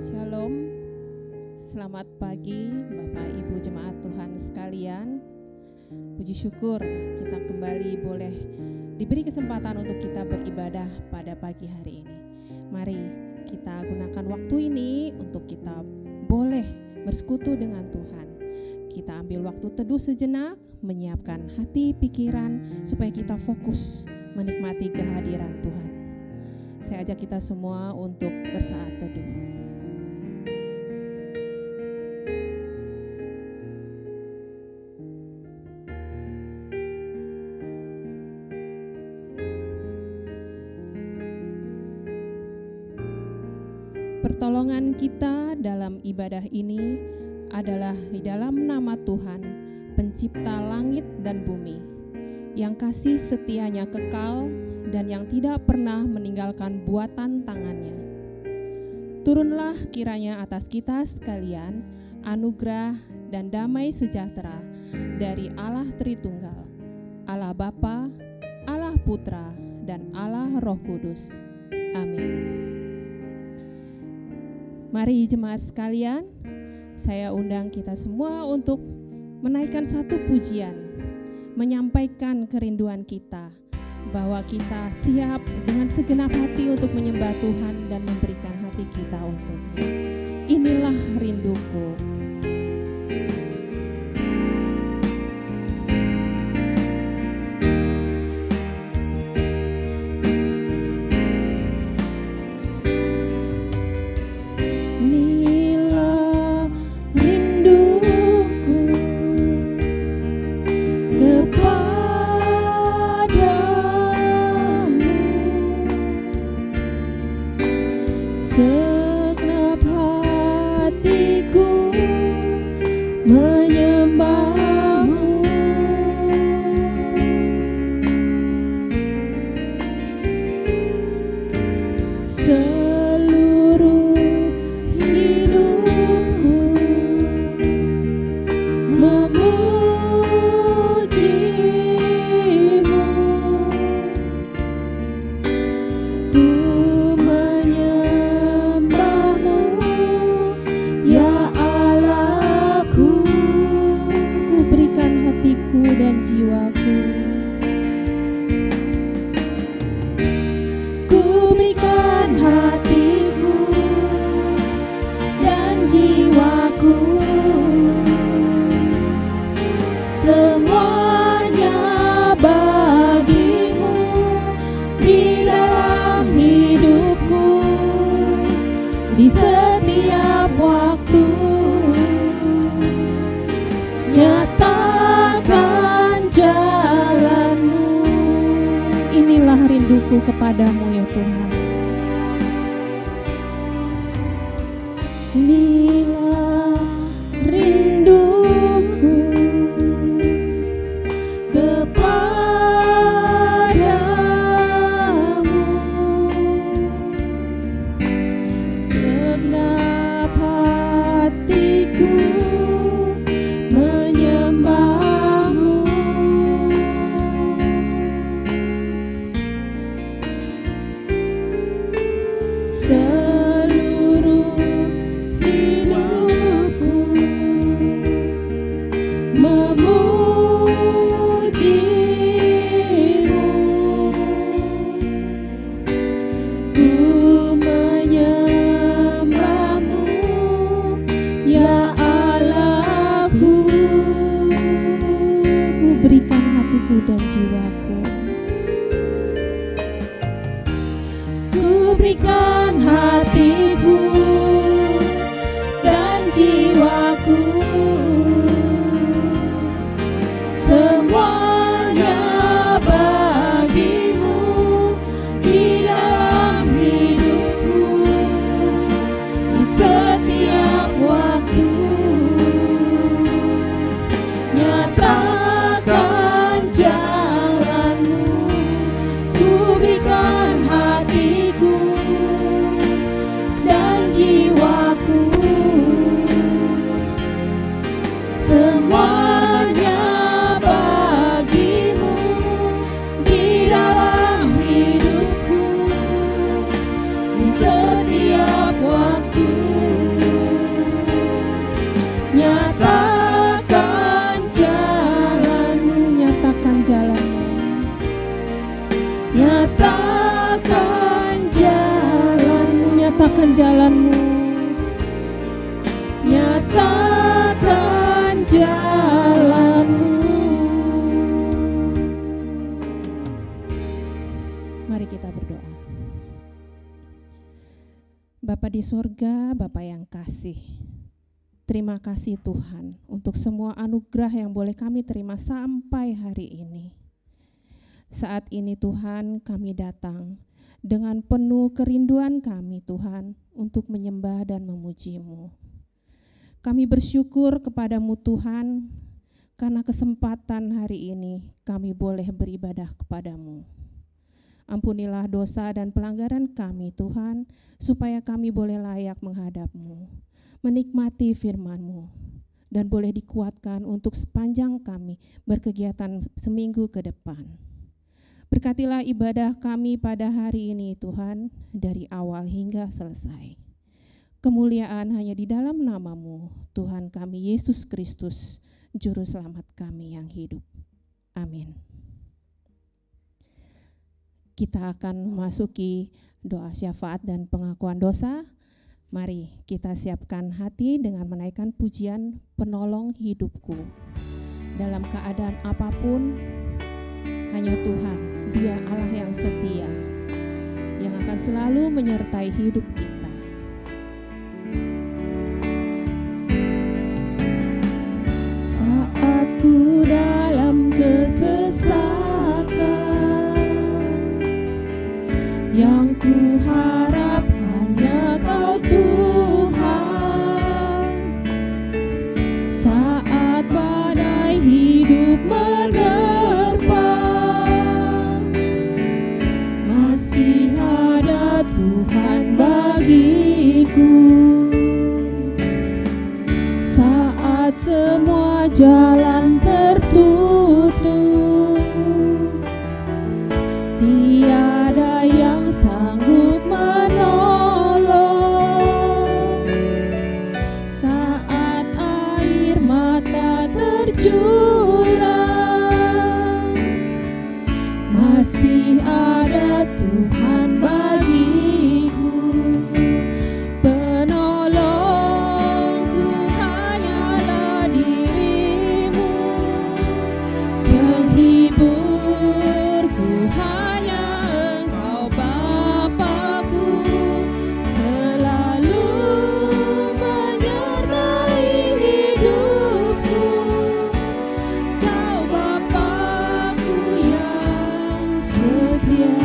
Shalom, selamat pagi Bapak Ibu Jemaat Tuhan sekalian. Puji syukur kita kembali boleh diberi kesempatan untuk kita beribadah pada pagi hari ini. Mari kita gunakan waktu ini untuk kita boleh bersekutu dengan Tuhan. Kita ambil waktu teduh sejenak, menyiapkan hati pikiran supaya kita fokus menikmati kehadiran Tuhan. Saya ajak kita semua untuk bersaat teduh. Pertolongan kita dalam ibadah ini adalah di dalam nama Tuhan, pencipta langit dan bumi, yang kasih setianya kekal dan yang tidak pernah meninggalkan buatan tangannya. Turunlah kiranya atas kita sekalian anugerah dan damai sejahtera dari Allah Tritunggal, Allah Bapa, Allah Putra, dan Allah Roh Kudus. Amin. Mari jemaat sekalian, saya undang kita semua untuk menaikkan satu pujian, menyampaikan kerinduan kita, bahwa kita siap dengan segenap hati untuk menyembah Tuhan dan memberikan hati kita untuknya. Inilah rinduku. Segenap hatiku menyembahmu, seluruh hidupku memujimu. Dan jiwaku, ku berikan hatiku dan jiwaku, semuanya bagimu di dalam hidupku, di setiap waktu. Nyatakan jalanmu. Inilah rinduku kepadamu ya Tuhan. Inilah rinduku kepadamu, segenap hatiku menyembahmu, seluruh hidupku memujimu. Ku menyembahmu ya Allahku, ku berikan hatiku dan jiwaku, ku berikan hatiku dan jiwaku, semuanya bagimu di dalam hidupku, di setiap waktu. Nyatakan jalanmu, ku berikan hatiku dan nyatakan jalan-Mu, nyatakan jalan-Mu. Mari kita berdoa. Bapa di sorga, Bapa yang kasih, terima kasih Tuhan untuk semua anugerah yang boleh kami terima sampai hari ini. Saat ini Tuhan, kami datang dengan penuh kerinduan kami Tuhan untuk menyembah dan memuji-Mu. Kami bersyukur kepadamu Tuhan, karena kesempatan hari ini kami boleh beribadah kepadamu. Ampunilah dosa dan pelanggaran kami Tuhan, supaya kami boleh layak menghadap-Mu, menikmati firman-Mu, dan boleh dikuatkan untuk sepanjang kami berkegiatan seminggu ke depan. Berkatilah ibadah kami pada hari ini Tuhan, dari awal hingga selesai. Kemuliaan hanya di dalam nama-Mu, Tuhan kami Yesus Kristus, Juru Selamat kami yang hidup. Amin. Kita akan memasuki doa syafaat dan pengakuan dosa. Mari kita siapkan hati dengan menaikkan pujian penolong hidupku. Dalam keadaan apapun, hanya Tuhan, Dia Allah yang setia, yang akan selalu menyertai hidup kita. Saat ku dalam kesesakan, yang ku harap hanya Kau Tuhan. Saat badai hidup menerpa, masih ada Tuhan bagiku. Saat semua jalan tertutup, tiada yang sanggup menolong. Saat air mata tercurah, masih ada Tuhan bagiku. Penolongku hanyalah diri-Mu, penghiburku hanya Engkau Bapa-Ku, selalu menyertai hidupku. Kau Bapa-Ku yang setia.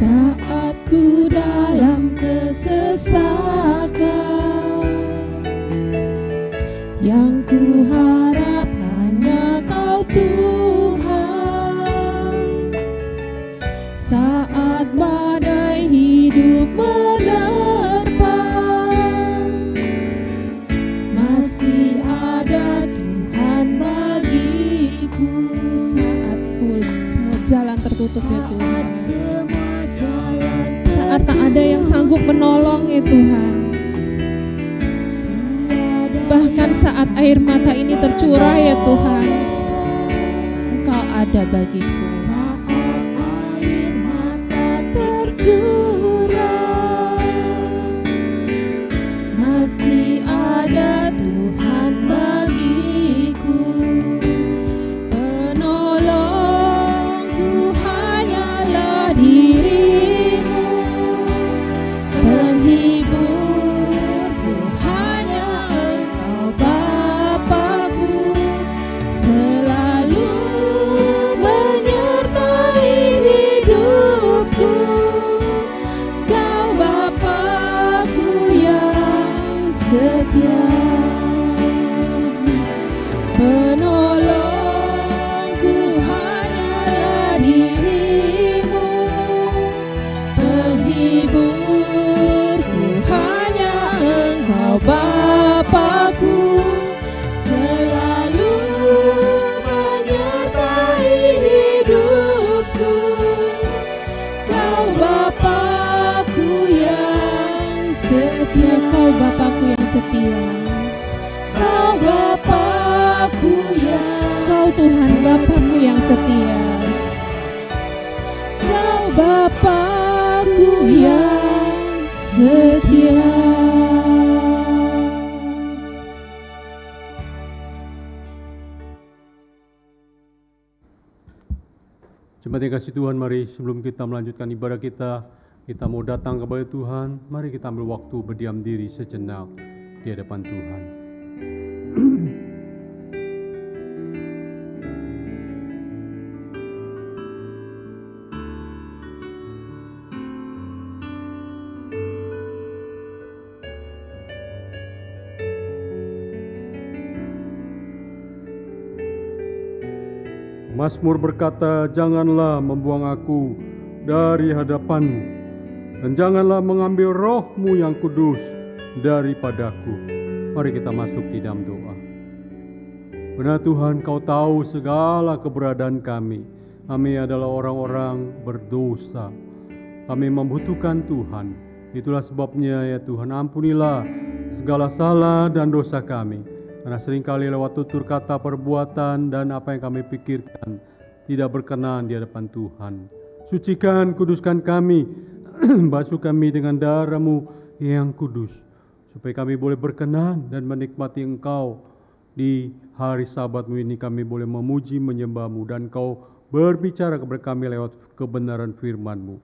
Saat ku dalam kesesakan, yang ku harap hanya Kau Tuhan. Saat badai hidup menerpa, masih ada Tuhan bagiku. Saat semua jalan tertutup ya Tuhan, Semua jalan saat tak ada yang sanggup menolong ya Tuhan, bahkan saat air mata ini tercurah ya Tuhan, Engkau ada bagiku. saat air mata tercurah, masih ada Tuhan bagiku. Penolongku hanyalah diri-Mu, penghiburku hanya Engkau Bapa-Ku, selalu menyertai hidupku. Kau Bapa-Ku yang setia. Penolongku hanyalah diri-Mu, penghiburku hanya Engkau Bapa-Ku, selalu menyertai hidupku. Kau Bapa-Ku yang setia. Kau Bapa-Ku yang setia, Kau Bapa-Ku yang Kau Tuhan Bapa-Ku yang setia. Kau Bapa-Ku yang setia. Jemaat yang kasih Tuhan, mari sebelum kita melanjutkan ibadah kita mau datang kepada Tuhan. Mari kita ambil waktu berdiam diri sejenak di hadapan Tuhan. Mazmur berkata, janganlah membuang aku dari hadapanmu, dan janganlah mengambil roh-Mu yang kudus daripadaku. Mari kita masuk di dalam doa. Benar Tuhan, Kau tahu segala keberadaan kami. Kami adalah orang-orang berdosa. Kami membutuhkan Tuhan. Itulah sebabnya ya Tuhan, ampunilah segala salah dan dosa kami. Karena seringkali lewat tutur kata, perbuatan, dan apa yang kami pikirkan tidak berkenan di hadapan Tuhan. Sucikan, kuduskan kami, basuh kami dengan darah-Mu yang kudus, supaya kami boleh berkenan dan menikmati Engkau. Di hari Sabat-Mu ini kami boleh memuji, menyembah-Mu, dan Engkau berbicara kepada kami lewat kebenaran firman-Mu.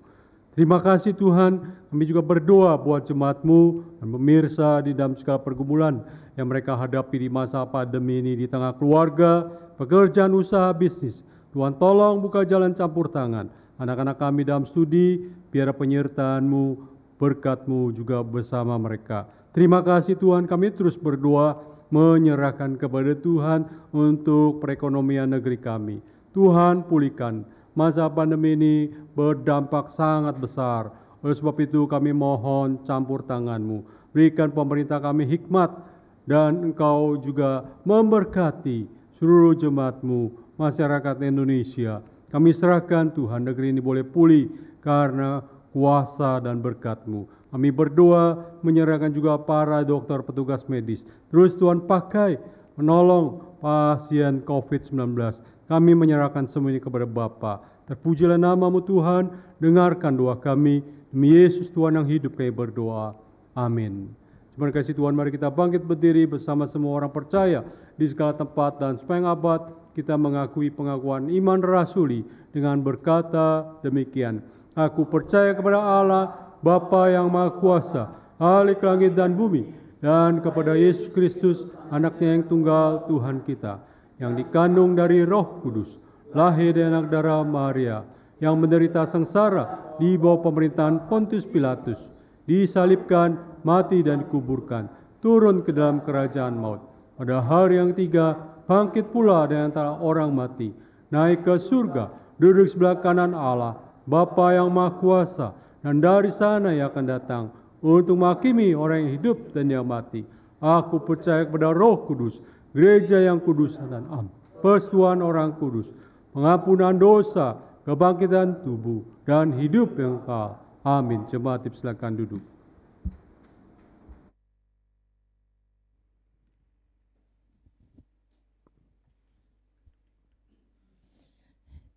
Terima kasih Tuhan, kami juga berdoa buat jemaat-Mu dan pemirsa di dalam segala pergumulan yang mereka hadapi di masa pandemi ini, di tengah keluarga, pekerjaan, usaha, bisnis. Tuhan tolong buka jalan campur tangan. Anak-anak kami dalam studi, biar penyertaan-Mu, berkat-Mu juga bersama mereka. Terima kasih Tuhan, kami terus berdoa menyerahkan kepada Tuhan untuk perekonomian negeri kami. Tuhan pulihkan. Masa pandemi ini berdampak sangat besar. Oleh sebab itu kami mohon campur tangan-Mu. Berikan pemerintah kami hikmat, dan Engkau juga memberkati seluruh jemaat-Mu, masyarakat Indonesia. Kami serahkan Tuhan, negeri ini boleh pulih karena kuasa dan berkat-Mu. Kami berdoa menyerahkan juga para dokter, petugas medis. Terus Tuhan pakai menolong pasien COVID-19. Kami menyerahkan semua ini kepada Bapa. Terpujilah nama-Mu Tuhan, dengarkan doa kami. Demi Yesus Tuhan yang hidup kami berdoa. Amin. Terima kasih Tuhan, mari kita bangkit berdiri bersama semua orang percaya di segala tempat, dan sepanjang abad kita mengakui pengakuan iman rasuli dengan berkata demikian. Aku percaya kepada Allah, Bapa yang Maha Kuasa, Khalik langit dan bumi, dan kepada Yesus Kristus, anaknya yang tunggal Tuhan kita, yang dikandung dari Roh Kudus, lahir dari anak darah Maria, yang menderita sengsara di bawah pemerintahan Pontius Pilatus, disalibkan, mati dan dikuburkan, turun ke dalam kerajaan maut. Pada hari yang ketiga, bangkit pula dari antara orang mati, naik ke surga, duduk sebelah kanan Allah, Bapa yang Maha Kuasa, dan dari sana Ia akan datang untuk menghakimi orang yang hidup dan yang mati. Aku percaya kepada Roh Kudus, gereja yang kudus dan am, persekutuan orang kudus, pengampunan dosa, kebangkitan tubuh, dan hidup yang kekal. Amin. Jemaat silakan duduk.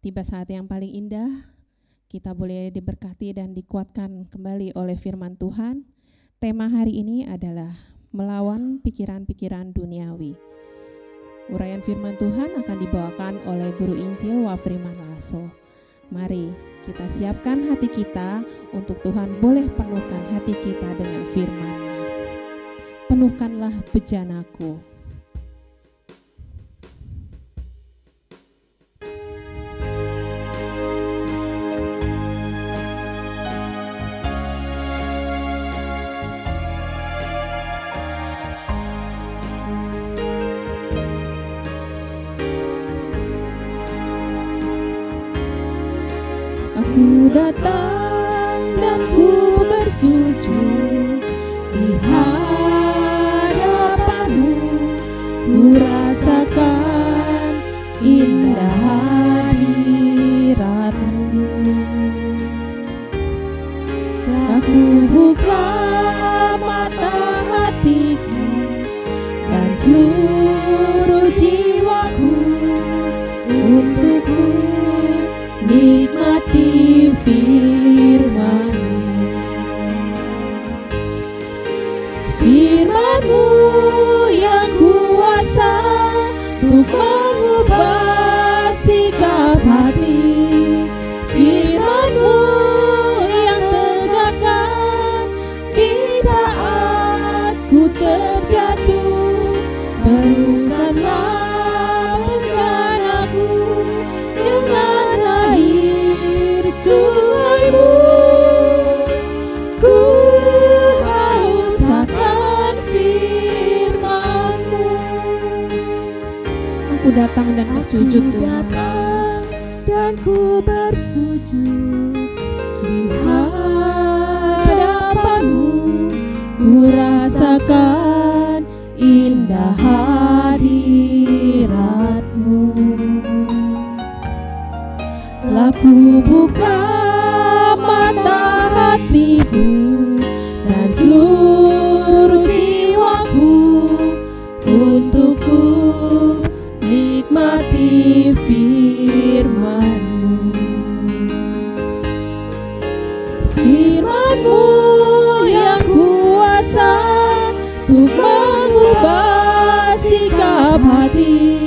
Tiba saat yang paling indah, kita boleh diberkati dan dikuatkan kembali oleh firman Tuhan. Tema hari ini adalah melawan pikiran-pikiran duniawi. Uraian firman Tuhan akan dibawakan oleh Guru Injil Wafriman Lasso. Mari kita siapkan hati kita untuk Tuhan boleh penuhkan hati kita dengan firman-Nya. Penuhkanlah bejanaku. Ku datang dan ku bersujud di hadapan-Mu. Ku rasakan indah hadirat-Mu. Telah ku buka mata hatiku dan seluruh jiwaku untuk nikmati firman-Mu. Firman-Mu yang kuasa untuk mengubah sikap hati. Firman-Mu yang tegakkan di saat ku terjatuh. Penuhkanlah bencanaku dengan air sungai-Mu. Ku haus akan firman-Mu. Aku datang dan bersujud, Aku Tuhan. datang dan ku bersujud di Hadapan-Mu ku rasakan indah hadirat-Mu. Telah ku buka mata hatiku dan seluruh jiwaku untuk ku nikmati firman-Mu. Firman-Mu yang kuasa untuk mengubah sikap hati.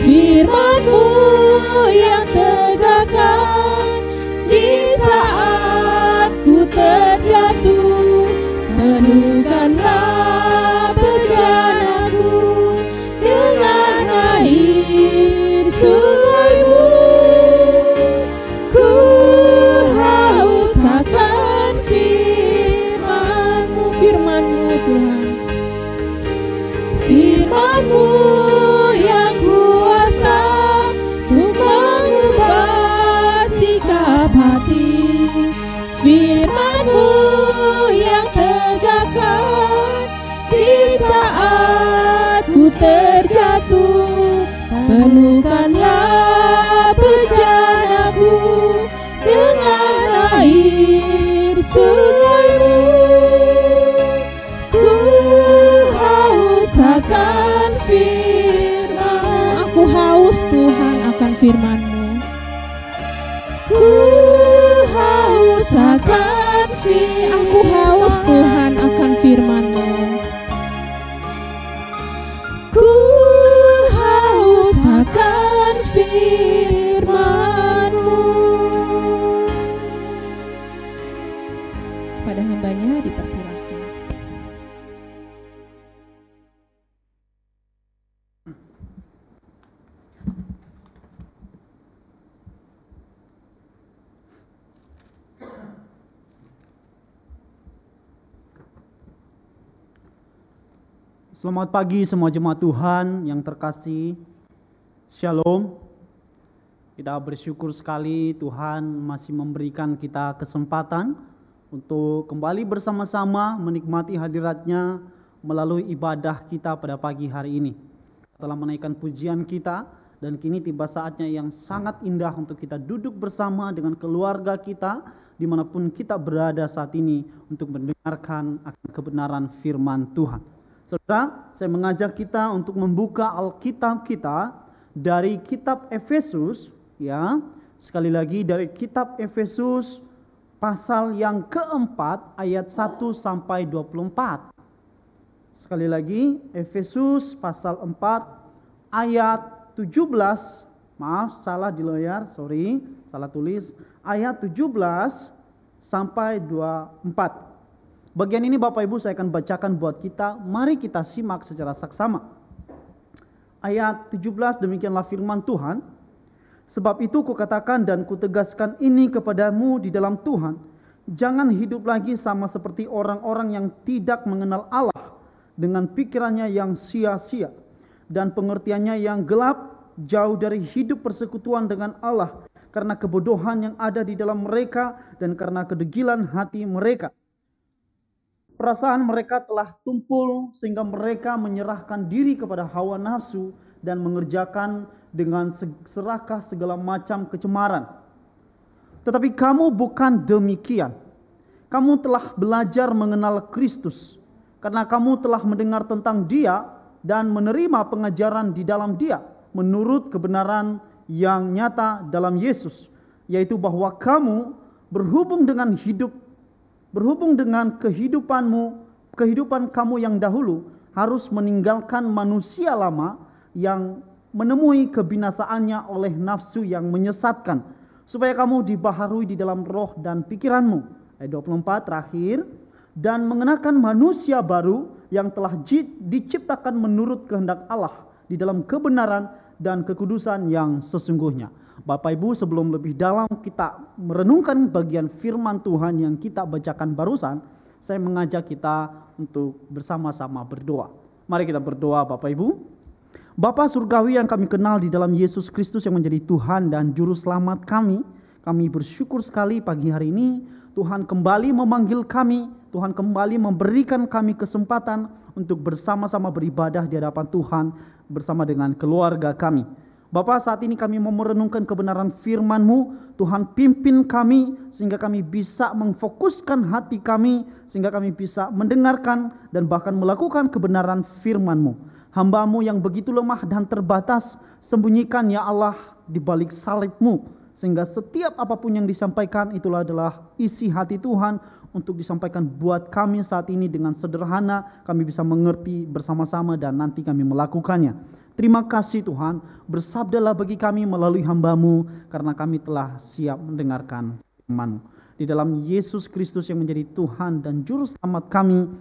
Firman-Mu yang tegakkan di saat ku terjatuh. Penuhkanlah bencanaku dengan air sungai-Mu. Ku haus akan firman-Mu. Firman-Mu, Tuhan. Firman-Mu yang kuasa untuk mengubah sikap hati. Firman-Mu yang tegakkan di saat ku terjatuh. Penuhkanlah bencanaku dengan air sungai-Mu. Ku haus akan firman-Mu. Aku haus, Tuhan, akan firman-Mu. Ku haus akan Aku haus, Tuhan, akan firman-Mu. Ku haus akan firman-Mu. Kepada hambanya dipersilahkan. Selamat pagi semua jemaat Tuhan yang terkasih. Shalom. Kita bersyukur sekali Tuhan masih memberikan kita kesempatan untuk kembali bersama-sama menikmati hadirat-Nya melalui ibadah kita pada pagi hari ini. Telah menaikkan pujian kita dan kini tiba saatnya yang sangat indah untuk kita duduk bersama dengan keluarga kita dimanapun kita berada saat ini untuk mendengarkan akan kebenaran firman Tuhan. Saudara, saya mengajak kita untuk membuka Alkitab kita dari kitab Efesus, ya. Sekali lagi dari kitab Efesus pasal yang keempat ayat 1 sampai 24. Sekali lagi Efesus pasal 4 ayat 17. Maaf, salah di layar, salah tulis. Ayat 17 sampai 24. Bagian ini Bapak Ibu saya akan bacakan buat kita. Mari kita simak secara saksama. Ayat 17 demikianlah firman Tuhan. Sebab itu kukatakan dan kutegaskan ini kepadamu di dalam Tuhan. Jangan hidup lagi sama seperti orang-orang yang tidak mengenal Allah. Dengan pikirannya yang sia-sia. Dan pengertiannya yang gelap. Jauh dari hidup persekutuan dengan Allah. Karena kebodohan yang ada di dalam mereka. Dan karena kedegilan hati mereka. Perasaan mereka telah tumpul sehingga mereka menyerahkan diri kepada hawa nafsu dan mengerjakan dengan serakah segala macam kecemaran. Tetapi kamu bukan demikian. Kamu telah belajar mengenal Kristus karena kamu telah mendengar tentang Dia dan menerima pengajaran di dalam Dia menurut kebenaran yang nyata dalam Yesus. yaitu bahwa kamu berhubung dengan kehidupan kamu yang dahulu, harus meninggalkan manusia lama yang menemui kebinasaannya oleh nafsu yang menyesatkan, supaya kamu dibaharui di dalam roh dan pikiranmu. Ayat 24 terakhir, dan mengenakan manusia baru yang telah diciptakan menurut kehendak Allah di dalam kebenaran dan kekudusan yang sesungguhnya. Bapak Ibu, sebelum lebih dalam kita merenungkan bagian firman Tuhan yang kita bacakan barusan, saya mengajak kita untuk bersama-sama berdoa. Mari kita berdoa Bapak Ibu. Bapa surgawi yang kami kenal di dalam Yesus Kristus yang menjadi Tuhan dan Juru Selamat kami bersyukur sekali pagi hari ini Tuhan kembali memanggil kami, Tuhan kembali memberikan kami kesempatan untuk bersama-sama beribadah di hadapan Tuhan bersama dengan keluarga kami. Bapa, saat ini kami mau merenungkan kebenaran firman-Mu. Tuhan pimpin kami sehingga kami bisa memfokuskan hati kami, sehingga kami bisa mendengarkan dan bahkan melakukan kebenaran firman-Mu. Hamba-Mu yang begitu lemah dan terbatas, sembunyikan ya Allah di balik salib-Mu, sehingga setiap apapun yang disampaikan itulah adalah isi hati Tuhan untuk disampaikan buat kami saat ini dengan sederhana, kami bisa mengerti bersama-sama dan nanti kami melakukannya. Terima kasih Tuhan, bersabdalah bagi kami melalui hamba-Mu, karena kami telah siap mendengarkan firman-Mu. Di dalam Yesus Kristus yang menjadi Tuhan dan Juru Selamat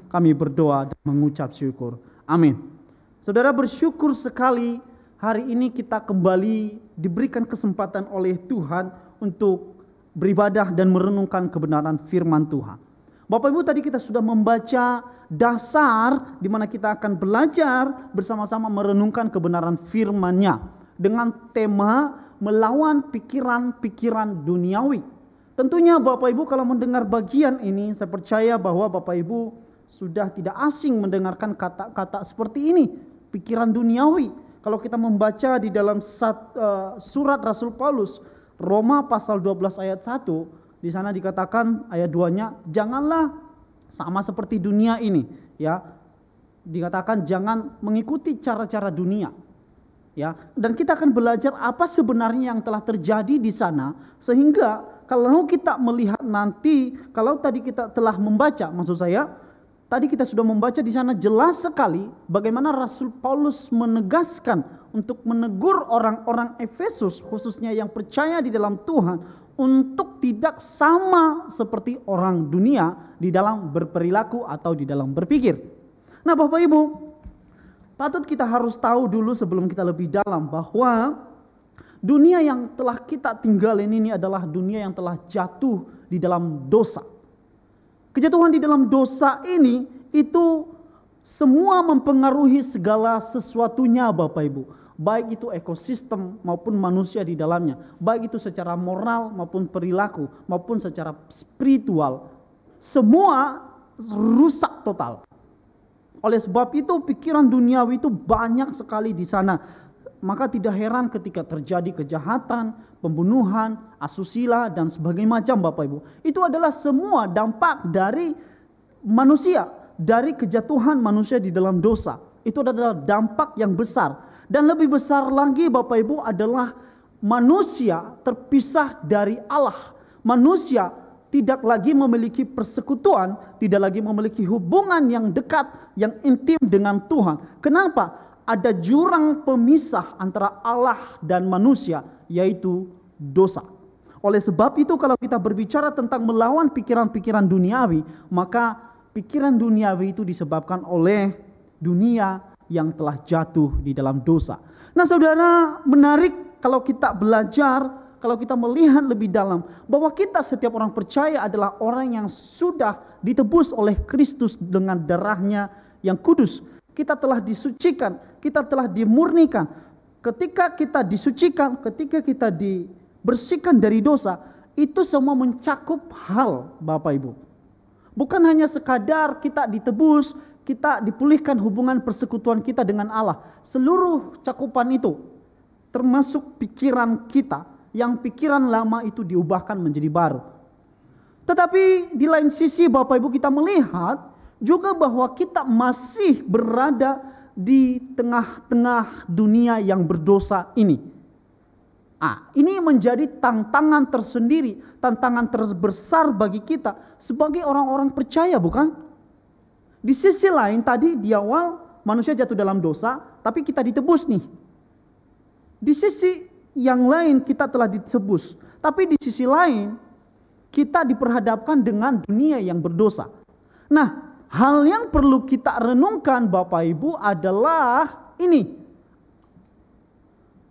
kami berdoa dan mengucap syukur. Amin. Saudara, bersyukur sekali hari ini kita kembali diberikan kesempatan oleh Tuhan untuk beribadah dan merenungkan kebenaran firman Tuhan. Bapak Ibu, tadi kita sudah membaca dasar di mana kita akan belajar bersama-sama merenungkan kebenaran firman-Nya dengan tema melawan pikiran-pikiran duniawi. Tentunya Bapak Ibu kalau mendengar bagian ini, saya percaya bahwa Bapak Ibu sudah tidak asing mendengarkan kata-kata seperti ini, pikiran duniawi. Kalau kita membaca di dalam surat Rasul Paulus, Roma pasal 12 ayat 1, di sana dikatakan ayat 2-nya, janganlah sama seperti dunia ini, ya. Dikatakan jangan mengikuti cara-cara dunia. Ya, dan kita akan belajar apa sebenarnya yang telah terjadi di sana, sehingga kalau kita melihat nanti, kalau tadi kita telah membaca, maksud saya, tadi kita sudah membaca di sana jelas sekali bagaimana Rasul Paulus menegaskan untuk menegur orang-orang Efesus, khususnya yang percaya di dalam Tuhan, untuk tidak sama seperti orang dunia di dalam berperilaku atau di dalam berpikir. Nah Bapak Ibu, patut kita harus tahu dulu sebelum kita lebih dalam bahwa dunia yang telah kita tinggalin ini adalah dunia yang telah jatuh di dalam dosa. Kejatuhan di dalam dosa ini itu semua mempengaruhi segala sesuatunya Bapak Ibu. Baik itu ekosistem maupun manusia di dalamnya. Baik itu secara moral maupun perilaku maupun secara spiritual. Semua rusak total. Oleh sebab itu pikiran duniawi itu banyak sekali di sana. Maka tidak heran ketika terjadi kejahatan, pembunuhan, asusila dan sebagainya macam Bapak Ibu. Itu adalah semua dampak dari manusia, dari kejatuhan manusia di dalam dosa. Itu adalah dampak yang besar. Dan lebih besar lagi Bapak Ibu adalah manusia terpisah dari Allah. Manusia tidak lagi memiliki persekutuan, tidak lagi memiliki hubungan yang dekat, yang intim dengan Tuhan. Kenapa? Ada jurang pemisah antara Allah dan manusia, yaitu dosa. Oleh sebab itu kalau kita berbicara tentang melawan pikiran-pikiran duniawi, maka pikiran duniawi itu disebabkan oleh dunia yang telah jatuh di dalam dosa. Nah saudara, menarik kalau kita belajar, kalau kita melihat lebih dalam, bahwa kita setiap orang percaya adalah orang yang sudah ditebus oleh Kristus dengan darahnya yang kudus. Kita telah disucikan, kita telah dimurnikan. Ketika kita disucikan, ketika kita dibersihkan dari dosa, itu semua mencakup hal Bapak Ibu. Bukan hanya sekadar kita ditebus, kita dipulihkan hubungan persekutuan kita dengan Allah. Seluruh cakupan itu termasuk pikiran kita, yang pikiran lama itu diubahkan menjadi baru. Tetapi di lain sisi Bapak Ibu kita melihat juga bahwa kita masih berada di tengah-tengah dunia yang berdosa ini. Ini menjadi tantangan tersendiri, tantangan terbesar bagi kita sebagai orang-orang percaya, bukan? Di sisi lain tadi di awal manusia jatuh dalam dosa, tapi kita ditebus nih. Di sisi yang lain kita telah ditebus, tapi di sisi lain kita diperhadapkan dengan dunia yang berdosa. Nah, hal yang perlu kita renungkan Bapak Ibu adalah ini.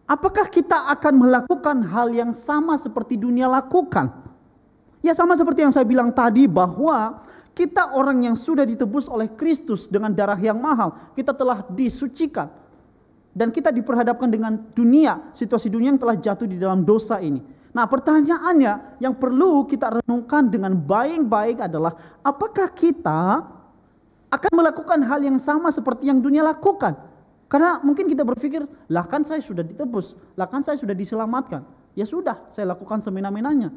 Apakah kita akan melakukan hal yang sama seperti dunia lakukan? Ya, sama seperti yang saya bilang tadi, bahwa kita orang yang sudah ditebus oleh Kristus dengan darah yang mahal. Kita telah disucikan. Dan kita diperhadapkan dengan dunia, situasi dunia yang telah jatuh di dalam dosa ini. Nah, pertanyaannya yang perlu kita renungkan dengan baik-baik adalah, apakah kita akan melakukan hal yang sama seperti yang dunia lakukan? Karena mungkin kita berpikir, lah kan saya sudah ditebus, lah kan saya sudah diselamatkan. Ya sudah, saya lakukan semena-menanya.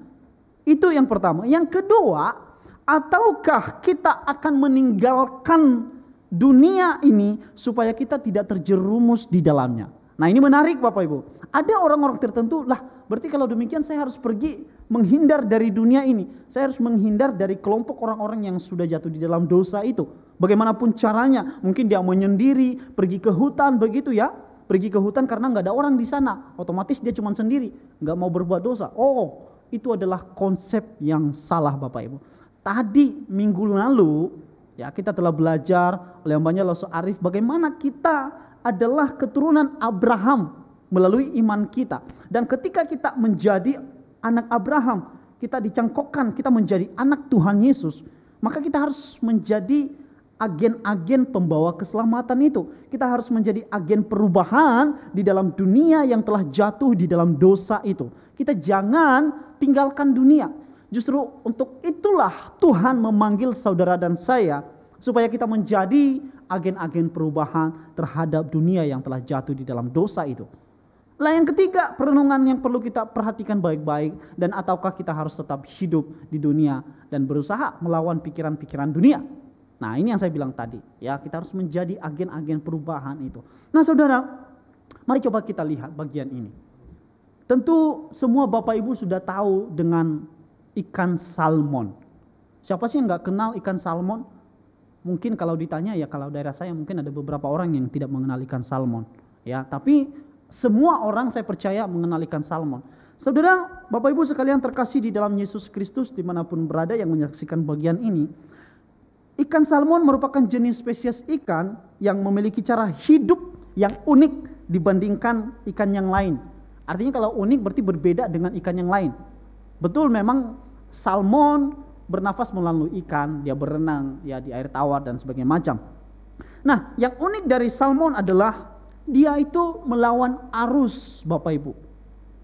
Itu yang pertama. Yang kedua, ataukah kita akan meninggalkan dunia ini supaya kita tidak terjerumus di dalamnya? Nah, ini menarik Bapak Ibu. Ada orang-orang tertentu, lah berarti kalau demikian saya harus pergi menghindar dari dunia ini. Saya harus menghindar dari kelompok orang-orang yang sudah jatuh di dalam dosa itu. Bagaimanapun caranya, mungkin dia menyendiri, pergi ke hutan begitu ya. Pergi ke hutan karena nggak ada orang di sana. Otomatis dia cuma sendiri, nggak mau berbuat dosa. Oh, itu adalah konsep yang salah Bapak Ibu. Tadi minggu lalu ya kita telah belajar oleh Mbaknya Loso Arif bagaimana kita adalah keturunan Abraham melalui iman kita. Dan ketika kita menjadi anak Abraham, kita dicangkokkan, kita menjadi anak Tuhan Yesus, maka kita harus menjadi agen-agen pembawa keselamatan itu. Kita harus menjadi agen perubahan di dalam dunia yang telah jatuh di dalam dosa itu. Kita jangan tinggalkan dunia. Justru untuk itulah Tuhan memanggil saudara dan saya supaya kita menjadi agen-agen perubahan terhadap dunia yang telah jatuh di dalam dosa itu. Lah yang ketiga, perenungan yang perlu kita perhatikan baik-baik, dan ataukah kita harus tetap hidup di dunia dan berusaha melawan pikiran-pikiran dunia. Nah, ini yang saya bilang tadi, ya, kita harus menjadi agen-agen perubahan itu. Nah, saudara, mari coba kita lihat bagian ini. Tentu semua Bapak Ibu sudah tahu dengan ikan salmon. Siapa sih yang nggak kenal ikan salmon? Mungkin kalau ditanya, ya kalau daerah saya mungkin ada beberapa orang yang tidak mengenal ikan salmon. Ya, tapi semua orang saya percaya mengenal ikan salmon. Saudara, Bapak Ibu sekalian terkasih di dalam Yesus Kristus dimanapun berada yang menyaksikan bagian ini. Ikan salmon merupakan jenis spesies ikan yang memiliki cara hidup yang unik dibandingkan ikan yang lain. Artinya kalau unik berarti berbeda dengan ikan yang lain. Betul, memang salmon bernafas melalui ikan, dia berenang ya di air tawar dan sebagainya macam. Nah, yang unik dari salmon adalah dia itu melawan arus, Bapak Ibu.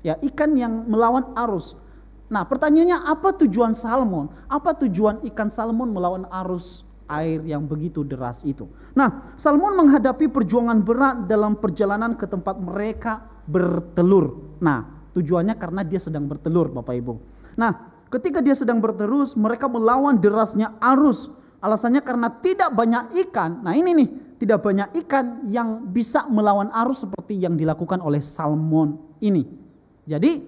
Ya, ikan yang melawan arus. Nah, pertanyaannya, apa tujuan salmon? Apa tujuan ikan salmon melawan arus air yang begitu deras itu? Nah, salmon menghadapi perjuangan berat dalam perjalanan ke tempat mereka bertelur. Nah, tujuannya karena dia sedang bertelur, Bapak Ibu. Nah, ketika dia sedang bertelur, mereka melawan derasnya arus. Alasannya karena tidak banyak ikan. Nah, ini nih, tidak banyak ikan yang bisa melawan arus seperti yang dilakukan oleh salmon ini. Jadi,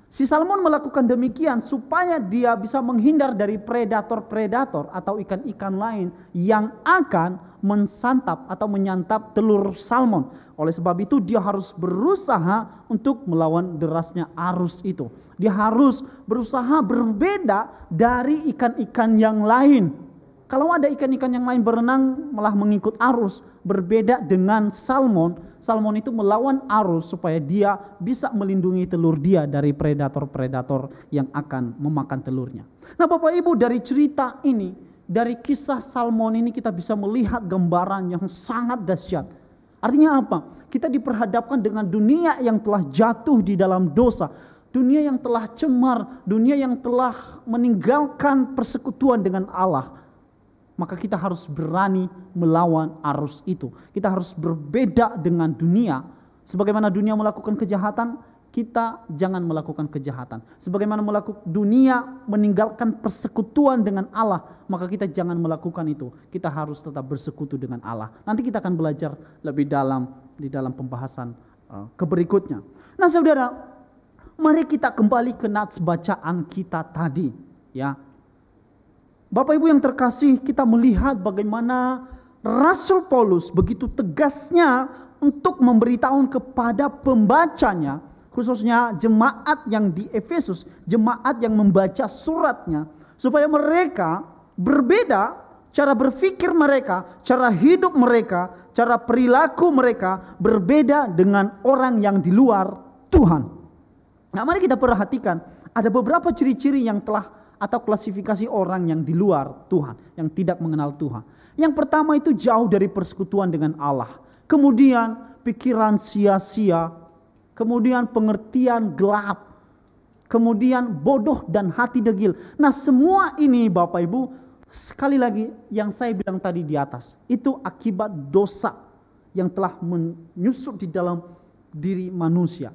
si salmon melakukan demikian supaya dia bisa menghindar dari predator-predator atau ikan-ikan lain yang akan mensantap atau menyantap telur salmon. Oleh sebab itu dia harus berusaha untuk melawan derasnya arus itu. Dia harus berusaha berbeda dari ikan-ikan yang lain. Kalau ada ikan-ikan yang lain berenang malah mengikut arus, berbeda dengan salmon. Salmon itu melawan arus supaya dia bisa melindungi telur dia dari predator-predator yang akan memakan telurnya. Nah, Bapak Ibu, dari cerita ini, dari kisah salmon ini kita bisa melihat gambaran yang sangat dahsyat. Artinya apa? Kita diperhadapkan dengan dunia yang telah jatuh di dalam dosa, dunia yang telah cemar, dunia yang telah meninggalkan persekutuan dengan Allah. Maka kita harus berani melawan arus itu. Kita harus berbeda dengan dunia. Sebagaimana dunia melakukan kejahatan, kita jangan melakukan kejahatan. Sebagaimana dunia meninggalkan persekutuan dengan Allah, maka kita jangan melakukan itu. Kita harus tetap bersekutu dengan Allah. Nanti kita akan belajar lebih dalam di dalam pembahasan keberikutnya. Nah, saudara, Mari kita kembali ke nats bacaan kita tadi, ya. Bapak Ibu yang terkasih, kita melihat bagaimana Rasul Paulus begitu tegasnya untuk memberitahu kepada pembacanya, khususnya jemaat yang di Efesus, jemaat yang membaca suratnya, supaya mereka berbeda cara berpikir mereka, cara hidup mereka, cara perilaku mereka berbeda dengan orang yang di luar Tuhan. Nah, mari kita perhatikan ada beberapa ciri-ciri yang telah atau klasifikasi orang yang di luar Tuhan, yang tidak mengenal Tuhan. Yang pertama itu jauh dari persekutuan dengan Allah. Kemudian pikiran sia-sia, kemudian pengertian gelap, kemudian bodoh dan hati degil. Nah, semua ini Bapak Ibu, sekali lagi yang saya bilang tadi di atas, itu akibat dosa yang telah menyusup di dalam diri manusia.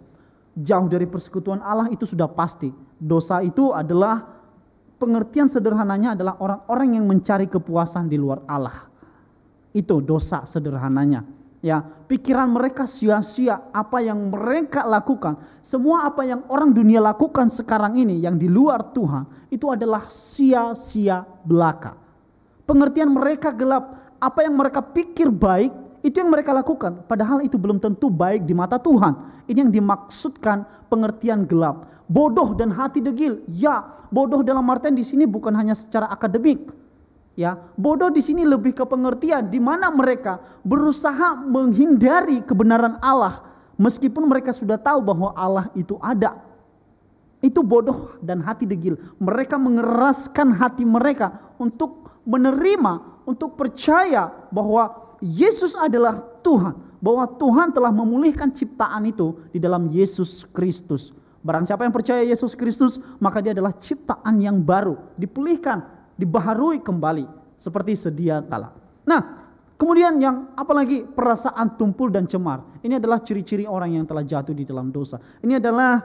Jauh dari persekutuan Allah itu sudah pasti. Dosa itu adalah, pengertian sederhananya adalah orang-orang yang mencari kepuasan di luar Allah. Itu dosa sederhananya. Ya, pikiran mereka sia-sia, apa yang mereka lakukan, semua apa yang orang dunia lakukan sekarang ini yang di luar Tuhan, itu adalah sia-sia belaka. Pengertian mereka gelap, apa yang mereka pikir baik, itu yang mereka lakukan, padahal itu belum tentu baik di mata Tuhan. Ini yang dimaksudkan pengertian gelap. Bodoh dan hati degil. Ya, bodoh dalam artian di sini bukan hanya secara akademik. Ya, bodoh di sini lebih ke pengertian di mana mereka berusaha menghindari kebenaran Allah meskipun mereka sudah tahu bahwa Allah itu ada. Itu bodoh dan hati degil. Mereka mengeraskan hati mereka untuk menerima, untuk percaya bahwa Yesus adalah Tuhan, bahwa Tuhan telah memulihkan ciptaan itu di dalam Yesus Kristus. Barang siapa yang percaya Yesus Kristus, maka dia adalah ciptaan yang baru, dipulihkan, dibaharui kembali seperti sedia kala. Nah, kemudian yang apalagi perasaan tumpul dan cemar. Ini adalah ciri-ciri orang yang telah jatuh di dalam dosa. Ini adalah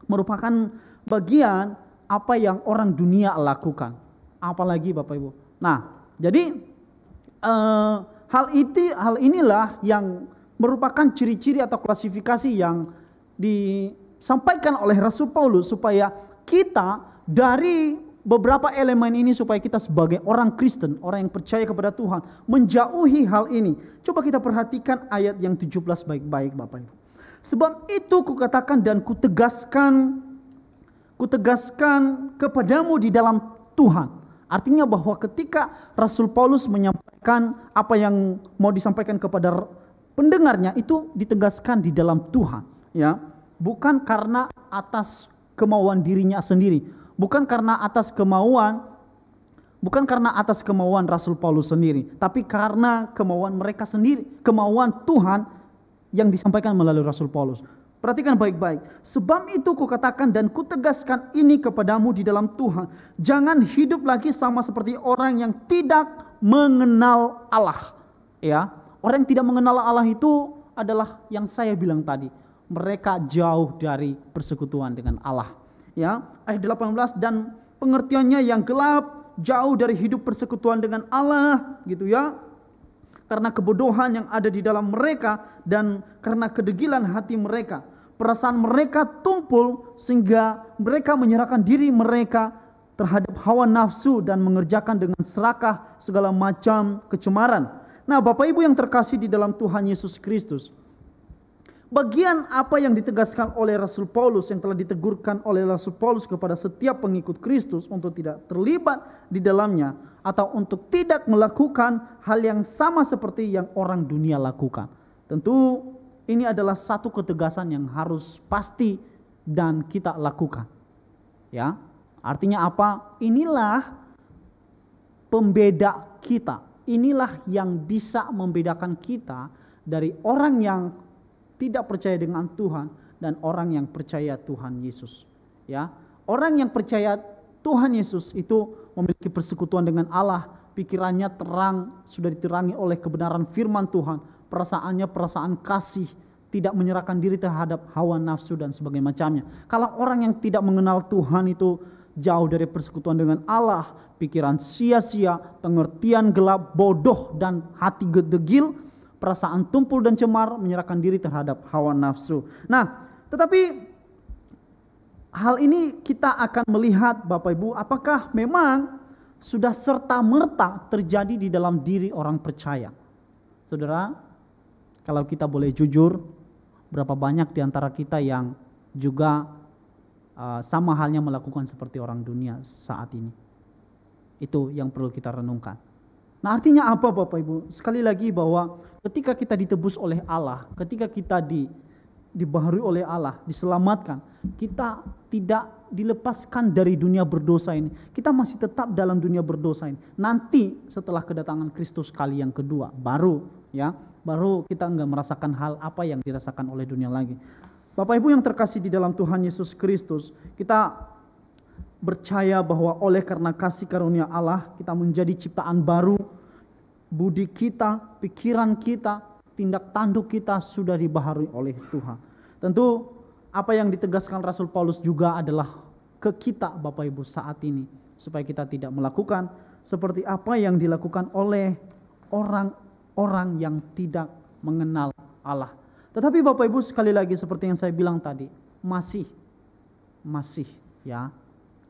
merupakan bagian apa yang orang dunia lakukan. Apalagi Bapak Ibu. Nah, jadi hal inilah yang merupakan ciri-ciri atau klasifikasi yang disampaikan oleh Rasul Paulus supaya kita dari beberapa elemen ini, supaya kita sebagai orang Kristen, orang yang percaya kepada Tuhan, menjauhi hal ini. Coba kita perhatikan ayat yang 17 baik-baik Bapak Ibu. Sebab itu kukatakan dan kutegaskan kepadamu di dalam Tuhan. Artinya bahwa ketika Rasul Paulus menyampaikan apa yang mau disampaikan kepada pendengarnya, itu ditegaskan di dalam Tuhan, ya. Bukan karena atas kemauan dirinya sendiri, bukan karena atas kemauan Rasul Paulus sendiri, tapi karena kemauan mereka sendiri, kemauan Tuhan yang disampaikan melalui Rasul Paulus. Perhatikan baik-baik. Sebab itu kukatakan dan kutegaskan ini kepadamu di dalam Tuhan. Jangan hidup lagi sama seperti orang yang tidak mengenal Allah. Ya, orang yang tidak mengenal Allah itu adalah yang saya bilang tadi. Mereka jauh dari persekutuan dengan Allah. Ya, ayat 18, dan pengertiannya yang gelap, jauh dari hidup persekutuan dengan Allah, gitu ya. Karena kebodohan yang ada di dalam mereka dan karena kedegilan hati mereka. Perasaan mereka tumpul sehingga mereka menyerahkan diri mereka terhadap hawa nafsu dan mengerjakan dengan serakah segala macam kecemaran. Nah, Bapak Ibu yang terkasih di dalam Tuhan Yesus Kristus, bagian apa yang ditegaskan oleh Rasul Paulus, yang telah ditegurkan oleh Rasul Paulus kepada setiap pengikut Kristus untuk tidak terlibat di dalamnya atau untuk tidak melakukan hal yang sama seperti yang orang dunia lakukan. Tentu ini adalah satu ketegasan yang harus pasti dan kita lakukan. Ya, artinya apa? Inilah pembeda kita. Inilah yang bisa membedakan kita dari orang yang tidak percaya dengan Tuhan dan orang yang percaya Tuhan Yesus. Ya, orang yang percaya Tuhan Yesus itu memiliki persekutuan dengan Allah, pikirannya terang, sudah diterangi oleh kebenaran firman Tuhan. Perasaannya perasaan kasih, tidak menyerahkan diri terhadap hawa nafsu dan sebagainya macamnya. Kalau orang yang tidak mengenal Tuhan itu jauh dari persekutuan dengan Allah, pikiran sia-sia, pengertian gelap, bodoh dan hati degil, perasaan tumpul dan cemar, menyerahkan diri terhadap hawa nafsu. Nah, tetapi hal ini kita akan melihat Bapak Ibu, apakah memang sudah serta-merta terjadi di dalam diri orang percaya. Saudara, kalau kita boleh jujur, berapa banyak di antara kita yang juga sama halnya melakukan seperti orang dunia saat ini. Itu yang perlu kita renungkan. Nah, artinya apa Bapak Ibu? Sekali lagi bahwa ketika kita ditebus oleh Allah, ketika kita dibaharui oleh Allah, diselamatkan, kita tidak dilepaskan dari dunia berdosa ini. Kita masih tetap dalam dunia berdosa ini. Nanti setelah kedatangan Kristus kali yang kedua, baru kita enggak merasakan hal apa yang dirasakan oleh dunia lagi. Bapak Ibu yang terkasih di dalam Tuhan Yesus Kristus, kita percaya bahwa oleh karena kasih karunia Allah, kita menjadi ciptaan baru. Budi kita, pikiran kita, tindak tanduk kita sudah dibaharui oleh Tuhan. Tentu apa yang ditegaskan Rasul Paulus juga adalah ke kita Bapak Ibu saat ini, supaya kita tidak melakukan seperti apa yang dilakukan oleh orang-orang yang tidak mengenal Allah. Tetapi Bapak Ibu sekali lagi seperti yang saya bilang tadi, masih ya,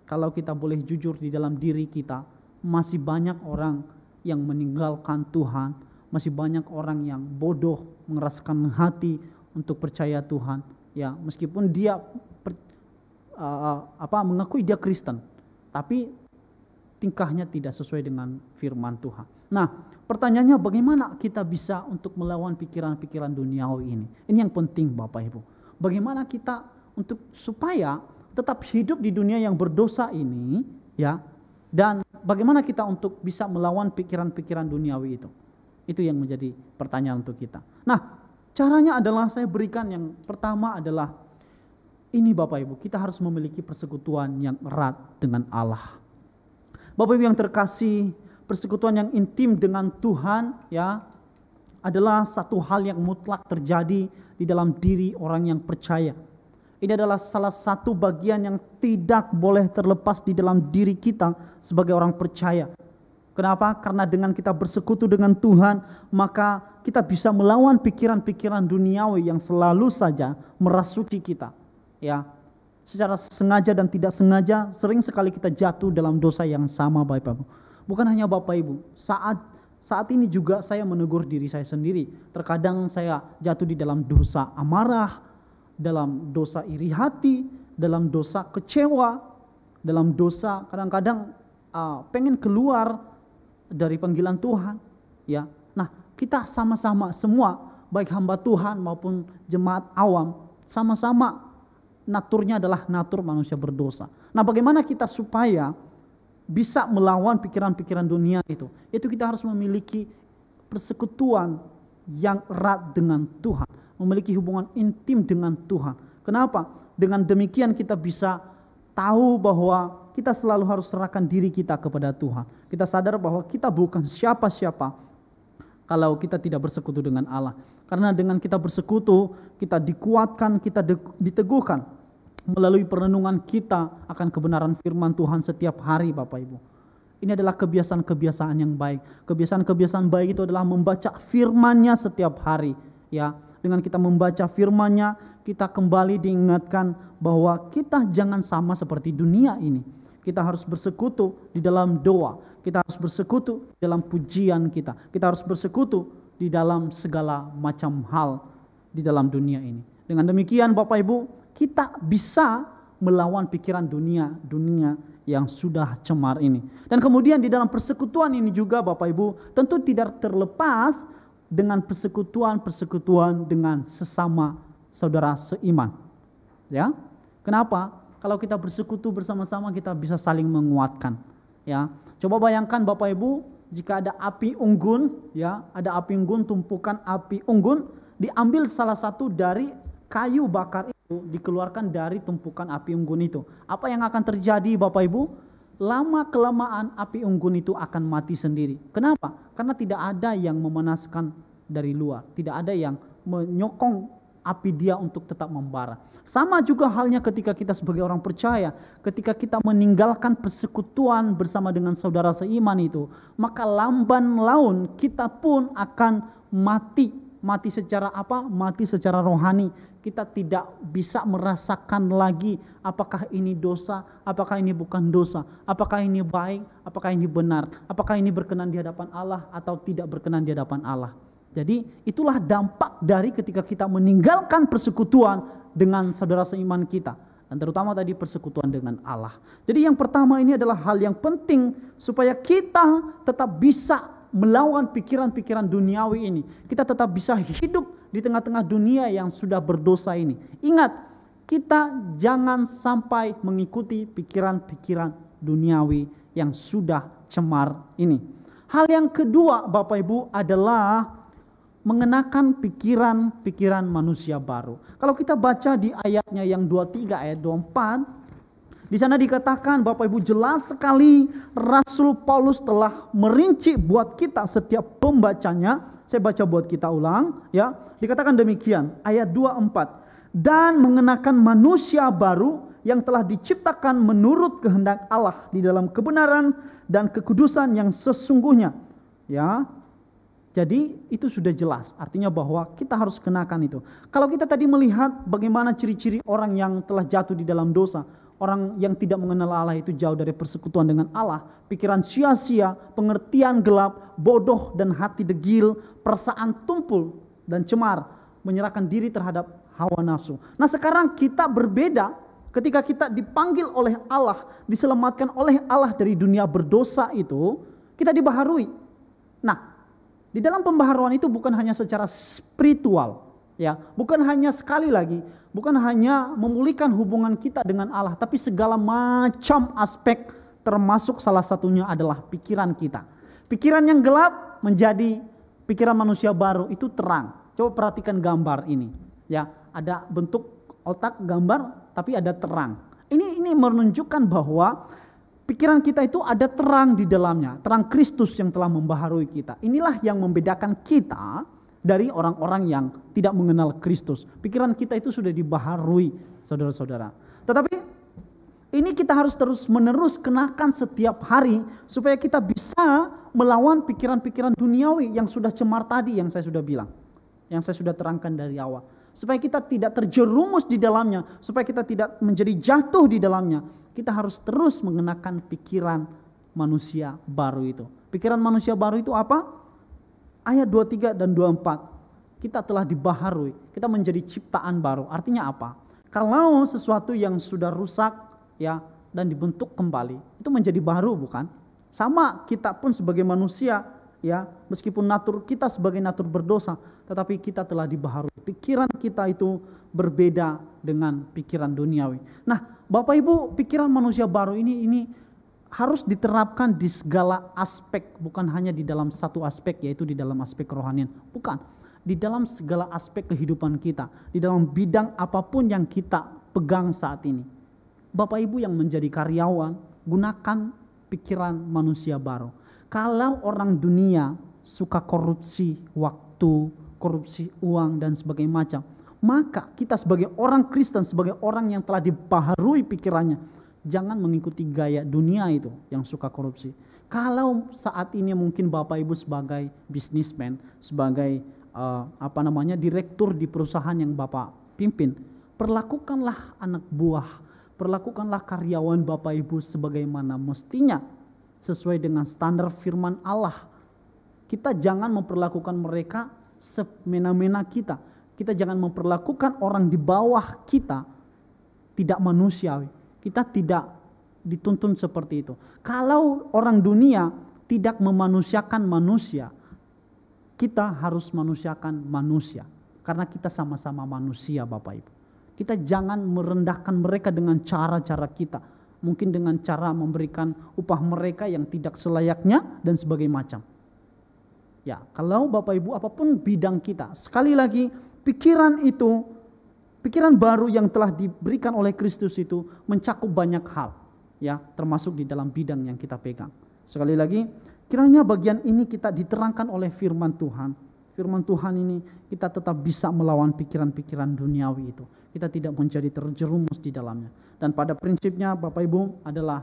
kalau kita boleh jujur di dalam diri kita, masih banyak orang yang meninggalkan Tuhan, masih banyak orang yang bodoh, mengeraskan hati untuk percaya Tuhan. Ya, meskipun dia mengakui dia Kristen, tapi tingkahnya tidak sesuai dengan firman Tuhan. Nah, pertanyaannya bagaimana kita bisa untuk melawan pikiran-pikiran duniawi ini? Ini yang penting Bapak Ibu. Bagaimana kita supaya tetap hidup di dunia yang berdosa ini, ya, dan bagaimana kita untuk bisa melawan pikiran-pikiran duniawi itu? Itu yang menjadi pertanyaan untuk kita. Nah, caranya adalah saya berikan yang pertama adalah ini Bapak Ibu, kita harus memiliki persekutuan yang erat dengan Allah. Bapak Ibu yang terkasih, persekutuan yang intim dengan Tuhan ya adalah satu hal yang mutlak terjadi di dalam diri orang yang percaya. Ini adalah salah satu bagian yang tidak boleh terlepas di dalam diri kita sebagai orang percaya. Kenapa? Karena dengan kita bersekutu dengan Tuhan, maka kita bisa melawan pikiran-pikiran duniawi yang selalu saja merasuki kita. Ya, secara sengaja dan tidak sengaja sering sekali kita jatuh dalam dosa yang sama Bapak Ibu. Bukan hanya Bapak Ibu, saat ini juga saya menegur diri saya sendiri. Terkadang saya jatuh di dalam dosa amarah, dalam dosa iri hati, dalam dosa kecewa, dalam dosa kadang-kadang pengen keluar dari panggilan Tuhan. Ya, nah kita sama-sama semua, baik hamba Tuhan maupun jemaat awam, sama-sama naturnya adalah natur manusia berdosa. Nah, bagaimana kita supaya bisa melawan pikiran-pikiran dunia itu? Itu kita harus memiliki persekutuan yang erat dengan Tuhan, memiliki hubungan intim dengan Tuhan. Kenapa? Dengan demikian kita bisa tahu bahwa kita selalu harus serahkan diri kita kepada Tuhan. Kita sadar bahwa kita bukan siapa-siapa kalau kita tidak bersekutu dengan Allah. Karena dengan kita bersekutu, kita dikuatkan, kita diteguhkan melalui perenungan kita akan kebenaran firman Tuhan setiap hari Bapak Ibu. Ini adalah kebiasaan-kebiasaan yang baik. Kebiasaan-kebiasaan baik itu adalah membaca firman-Nya setiap hari. Ya, dengan kita membaca firman-Nya, kita kembali diingatkan bahwa kita jangan sama seperti dunia ini. Kita harus bersekutu di dalam doa. Kita harus bersekutu dalam pujian kita. Kita harus bersekutu di dalam segala macam hal di dalam dunia ini. Dengan demikian Bapak Ibu, kita bisa melawan pikiran dunia yang sudah cemar ini. Dan kemudian di dalam persekutuan ini juga Bapak Ibu, tentu tidak terlepas dengan persekutuan dengan sesama saudara seiman. Ya. Kenapa? Kalau kita bersekutu bersama-sama kita bisa saling menguatkan. Ya. Coba bayangkan Bapak Ibu, jika ada api unggun, ya, ada api unggun, tumpukan api unggun, diambil salah satu dari kayu bakar itu, dikeluarkan dari tumpukan api unggun itu. Apa yang akan terjadi Bapak Ibu? Lama-kelamaan api unggun itu akan mati sendiri. Kenapa? Karena tidak ada yang memanaskan dari luar, tidak ada yang menyokong api dia untuk tetap membara. Sama juga halnya ketika kita sebagai orang percaya, ketika kita meninggalkan persekutuan bersama dengan saudara seiman itu, maka lamban laun kita pun akan mati. Mati secara apa? Mati secara rohani. kita tidak bisa merasakan lagi apakah ini dosa, apakah ini bukan dosa, apakah ini baik, apakah ini benar, apakah ini berkenan di hadapan Allah atau tidak berkenan di hadapan Allah. Jadi itulah dampak dari ketika kita meninggalkan persekutuan dengan saudara seiman kita. Dan terutama tadi persekutuan dengan Allah. Jadi yang pertama ini adalah hal yang penting supaya kita tetap bisa melawan pikiran-pikiran duniawi ini. Kita tetap bisa hidup di tengah-tengah dunia yang sudah berdosa ini. Ingat, kita jangan sampai mengikuti pikiran-pikiran duniawi yang sudah cemar ini. Hal yang kedua Bapak Ibu adalah mengenakan pikiran-pikiran manusia baru. Kalau kita baca di ayatnya yang 23 ayat 24, di sana dikatakan Bapak Ibu jelas sekali Rasul Paulus telah merinci buat kita setiap pembacanya. Saya baca buat kita ulang ya. Dikatakan demikian ayat 24. Dan mengenakan manusia baru yang telah diciptakan menurut kehendak Allah di dalam kebenaran dan kekudusan yang sesungguhnya. Ya. Jadi itu sudah jelas, artinya bahwa kita harus kenakan itu. Kalau kita tadi melihat bagaimana ciri-ciri orang yang telah jatuh di dalam dosa, orang yang tidak mengenal Allah itu jauh dari persekutuan dengan Allah, pikiran sia-sia, pengertian gelap, bodoh dan hati degil, perasaan tumpul dan cemar, menyerahkan diri terhadap hawa nafsu. Nah sekarang kita berbeda ketika kita dipanggil oleh Allah, diselamatkan oleh Allah dari dunia berdosa itu, kita dibaharui. Nah, di dalam pembaharuan itu bukan hanya secara spiritual, ya, bukan hanya sekali lagi, bukan hanya memulihkan hubungan kita dengan Allah, tapi segala macam aspek, termasuk salah satunya adalah pikiran kita. Pikiran yang gelap menjadi pikiran manusia baru, itu terang. Coba perhatikan gambar ini, ya, ada bentuk otak gambar, tapi ada terang. Ini menunjukkan bahwa pikiran kita itu ada terang di dalamnya, terang Kristus yang telah membaharui kita. Inilah yang membedakan kita dari orang-orang yang tidak mengenal Kristus. Pikiran kita itu sudah dibaharui, saudara-saudara. Tetapi ini kita harus terus-menerus kenakan setiap hari supaya kita bisa melawan pikiran-pikiran duniawi yang sudah cemar tadi yang saya sudah bilang, yang saya sudah terangkan dari awal. Supaya kita tidak terjerumus di dalamnya, supaya kita tidak menjadi jatuh di dalamnya, kita harus terus mengenakan pikiran manusia baru itu. Pikiran manusia baru itu apa? Ayat 23 dan 24. Kita telah dibaharui, kita menjadi ciptaan baru. Artinya apa? Kalau sesuatu yang sudah rusak ya dan dibentuk kembali, itu menjadi baru, bukan? Sama kita pun sebagai manusia ya, meskipun natur kita sebagai natur berdosa, tetapi kita telah dibaharui. Pikiran kita itu berbeda dengan pikiran duniawi. Nah, Bapak Ibu, pikiran manusia baru ini harus diterapkan di segala aspek, bukan hanya di dalam satu aspek, yaitu di dalam aspek kerohanian. Bukan, di dalam segala aspek kehidupan kita, di dalam bidang apapun yang kita pegang saat ini. Bapak Ibu yang menjadi karyawan, gunakan pikiran manusia baru. Kalau orang dunia suka korupsi waktu, korupsi uang dan sebagainya macam, maka kita sebagai orang Kristen, sebagai orang yang telah dibaharui pikirannya, jangan mengikuti gaya dunia itu yang suka korupsi. Kalau saat ini mungkin Bapak Ibu sebagai bisnismen, sebagai direktur di perusahaan yang Bapak pimpin, perlakukanlah anak buah, perlakukanlah karyawan Bapak Ibu sebagaimana mestinya, sesuai dengan standar firman Allah. Kita jangan memperlakukan mereka semena-mena kita. Kita jangan memperlakukan orang di bawah kita tidak manusiawi. Kita tidak dituntun seperti itu. Kalau orang dunia tidak memanusiakan manusia, kita harus manusiakan manusia. Karena kita sama-sama manusia, Bapak Ibu. Kita jangan merendahkan mereka dengan cara-cara kita. Mungkin dengan cara memberikan upah mereka yang tidak selayaknya dan sebagainya macam. Ya, kalau Bapak Ibu apapun bidang kita, sekali lagi pikiran itu, pikiran baru yang telah diberikan oleh Kristus itu mencakup banyak hal, ya, termasuk di dalam bidang yang kita pegang. Sekali lagi, kiranya bagian ini kita diterangkan oleh firman Tuhan. Firman Tuhan ini kita tetap bisa melawan pikiran-pikiran duniawi itu. Kita tidak menjadi terjerumus di dalamnya. Dan pada prinsipnya Bapak Ibu adalah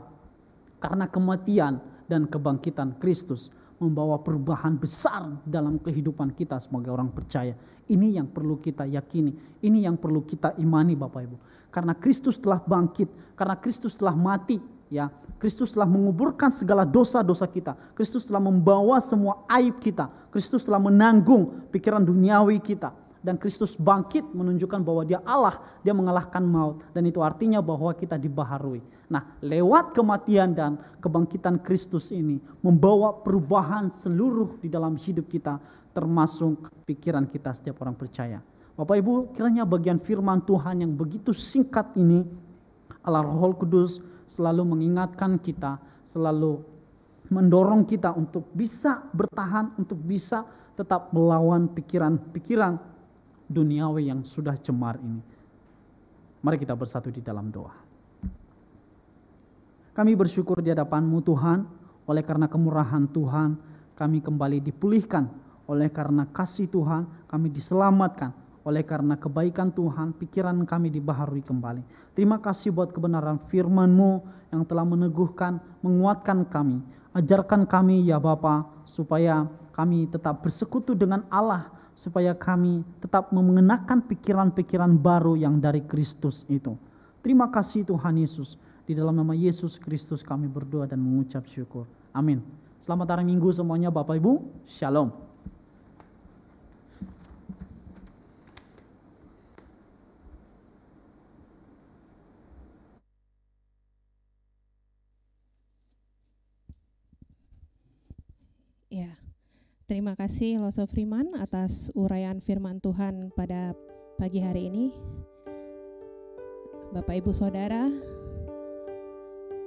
karena kematian dan kebangkitan Kristus membawa perubahan besar dalam kehidupan kita sebagai orang percaya. Ini yang perlu kita yakini, ini yang perlu kita imani Bapak Ibu. Karena Kristus telah bangkit, karena Kristus telah mati, ya. Kristus telah menguburkan segala dosa-dosa kita. Kristus telah membawa semua aib kita. Kristus telah menanggung pikiran duniawi kita. Dan Kristus bangkit menunjukkan bahwa Dia Allah, Dia mengalahkan maut. Dan itu artinya bahwa kita dibaharui. Nah, lewat kematian dan kebangkitan Kristus ini membawa perubahan seluruh di dalam hidup kita, termasuk pikiran kita setiap orang percaya. Bapak Ibu, kiranya bagian firman Tuhan yang begitu singkat ini, Allah Roh Kudus selalu mengingatkan kita, selalu mendorong kita untuk bisa bertahan, untuk bisa tetap melawan pikiran-pikiran duniawi yang sudah cemar ini. Mari kita bersatu di dalam doa. Kami bersyukur di hadapan-Mu Tuhan, oleh karena kemurahan Tuhan, kami kembali dipulihkan. Oleh karena kasih Tuhan, kami diselamatkan. Oleh karena kebaikan Tuhan, pikiran kami dibaharui kembali. Terima kasih buat kebenaran firman-Mu yang telah meneguhkan, menguatkan kami. Ajarkan kami ya Bapa, supaya kami tetap bersekutu dengan Allah, supaya kami tetap mengenakan pikiran-pikiran baru yang dari Kristus itu. Terima kasih Tuhan Yesus. Di dalam nama Yesus Kristus kami berdoa dan mengucap syukur. Amin. Selamat hari Minggu semuanya Bapak Ibu. Shalom. Ya, terima kasih Loso Freeman atas uraian firman Tuhan pada pagi hari ini. Bapak Ibu Saudara,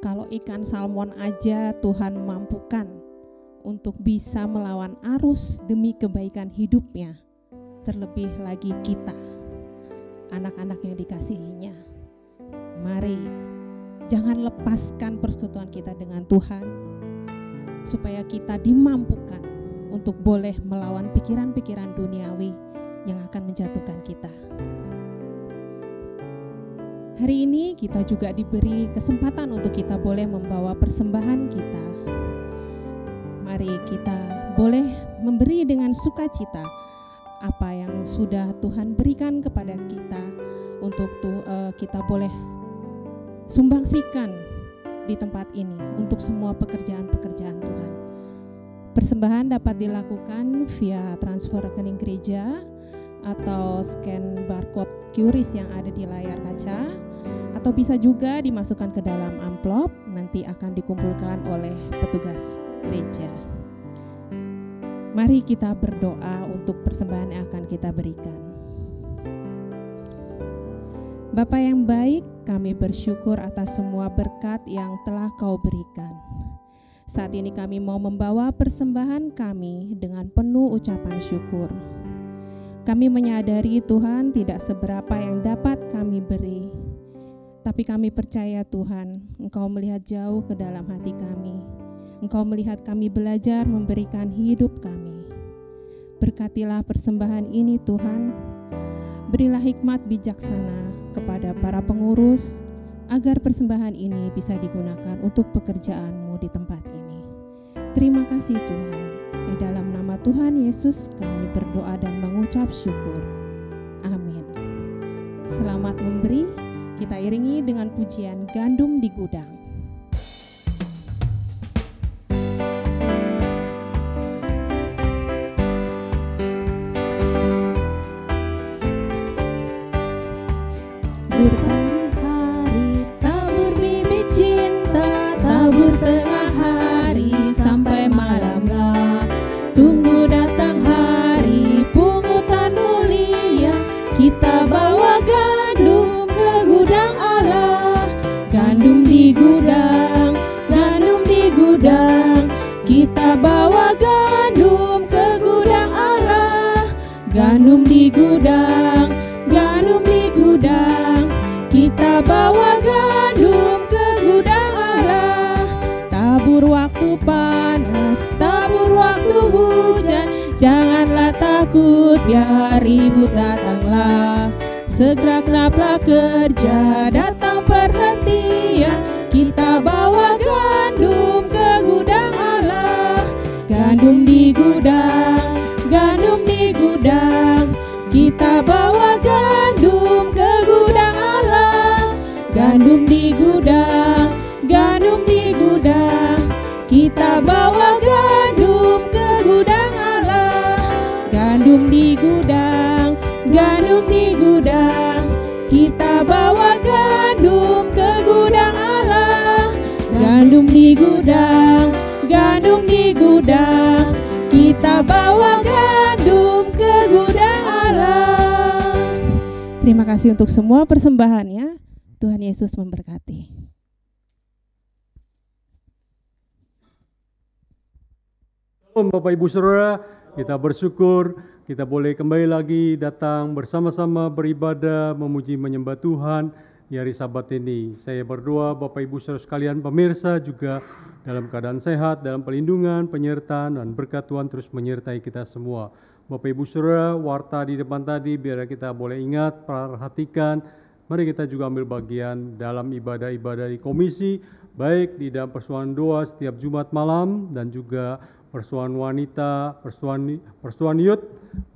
kalau ikan salmon aja Tuhan mampukan untuk bisa melawan arus demi kebaikan hidupnya, terlebih lagi kita, anak-anak yang dikasihinya. Mari, jangan lepaskan persekutuan kita dengan Tuhan, supaya kita dimampukan untuk boleh melawan pikiran-pikiran duniawi yang akan menjatuhkan kita. Hari ini kita juga diberi kesempatan untuk kita boleh membawa persembahan kita. Mari kita boleh memberi dengan sukacita apa yang sudah Tuhan berikan kepada kita, untuk kita boleh sumbangsikan di tempat ini untuk semua pekerjaan-pekerjaan Tuhan. Persembahan dapat dilakukan via transfer rekening gereja atau scan barcode QRIS yang ada di layar kaca, atau bisa juga dimasukkan ke dalam amplop, nanti akan dikumpulkan oleh petugas gereja. Mari kita berdoa untuk persembahan yang akan kita berikan. Bapa yang baik, kami bersyukur atas semua berkat yang telah Kau berikan. Saat ini kami mau membawa persembahan kami dengan penuh ucapan syukur. Kami menyadari Tuhan tidak seberapa yang dapat kami beri, tapi kami percaya Tuhan, Engkau melihat jauh ke dalam hati kami. Engkau melihat kami belajar memberikan hidup kami. Berkatilah persembahan ini Tuhan, berilah hikmat bijaksana kepada para pengurus, agar persembahan ini bisa digunakan untuk pekerjaan-Mu di tempat ini. Terima kasih Tuhan. Di dalam nama Tuhan Yesus kami berdoa dan mengucap syukur. Amin. Selamat memberi, kita iringi dengan pujian Gandum di Gudang. Berhari-hari tabur bibit cinta, tabur tengah hari sampai malamlah. Tunggu datang hari pungutan mulia, kita bawa gandum ke gudang Allah. Gandum di gudang, gandum di gudang, kita bawa gandum ke gudang Allah. Gandum di gudang, gandum di gudang, kita bawa gandum ke gudang Allah. Tabur waktu panas, tabur waktu hujan, janganlah takut biar ribut datanglah. Segera genaplah kerja, datang perhentian, kita bawa gandum ke gudang Allah. Gandum di gudang, gandum di gudang, kita bawa gandum ke gudang Allah. Gandum di gudang, gandum di gudang, kita bawa gandum ke gudang Allah. Gandum di gudang, gandum di gudang, kita bawa gandum ke gudang Allah. Gandum di gudang, gandum di gudang, kita bawa gandum ke gudang Allah. Terima kasih untuk semua persembahannya. Tuhan Yesus memberkati. Shalom Bapak Ibu Saudara, kita bersyukur kita boleh kembali lagi datang bersama-sama beribadah, memuji menyembah Tuhan di hari Sabat ini. Saya berdoa Bapak Ibu Saudara sekalian pemirsa juga dalam keadaan sehat, dalam perlindungan, penyertaan dan berkat Tuhan terus menyertai kita semua. Bapak Ibu Saudara, warta di depan tadi biar kita boleh ingat, perhatikan. Mari kita juga ambil bagian dalam ibadah-ibadah di komisi, baik di dalam persuanan doa setiap Jumat malam dan juga persuanan wanita, persuanan youth,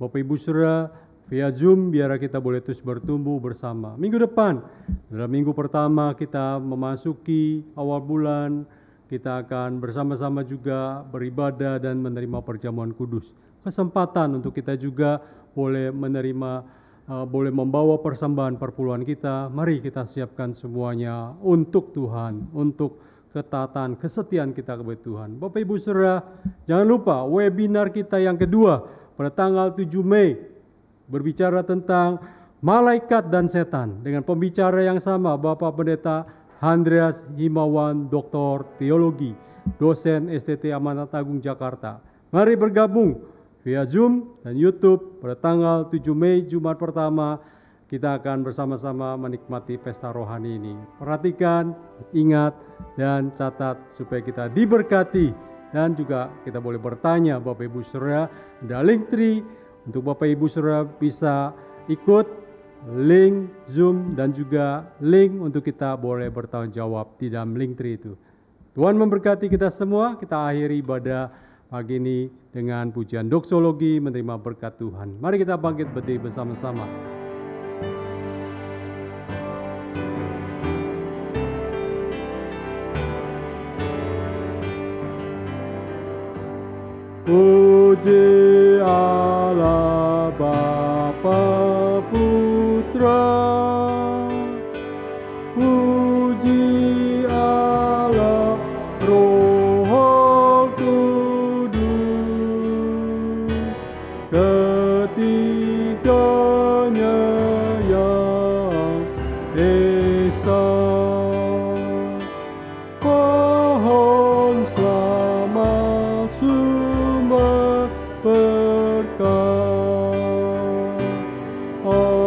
Bapak Ibu Saudara via Zoom biar kita boleh terus bertumbuh bersama. Minggu depan, dalam minggu pertama kita memasuki awal bulan, kita akan bersama-sama juga beribadah dan menerima perjamuan kudus. Kesempatan untuk kita juga boleh menerima boleh membawa persembahan perpuluhan kita. Mari kita siapkan semuanya untuk Tuhan, untuk ketaatan, kesetiaan kita kepada Tuhan. Bapak Ibu Saudara, jangan lupa webinar kita yang kedua pada tanggal 7 Mei berbicara tentang malaikat dan setan dengan pembicara yang sama, Bapak Pendeta Andreas Himawan, Doktor Teologi, dosen STT Amanat Agung Jakarta. Mari bergabung via Zoom dan YouTube pada tanggal 7 Mei Jumat pertama. Kita akan bersama-sama menikmati pesta rohani ini. Perhatikan, ingat, dan catat supaya kita diberkati. Dan juga kita boleh bertanya Bapak Ibu Saudara, ada Linktree untuk Bapak Ibu Saudara bisa ikut link Zoom dan juga link untuk kita boleh bertanggung jawab di dalam Linktree itu. Tuhan memberkati kita semua. Kita akhiri ibadah pagi ini dengan pujian doksologi menerima berkat Tuhan. Mari kita bangkit berdiri bersama-sama. Puji Allah Bapa Putra, puji Allah Roh Kudus, ketiganya yang esa. Pohon selamat sumber berkat. Amin.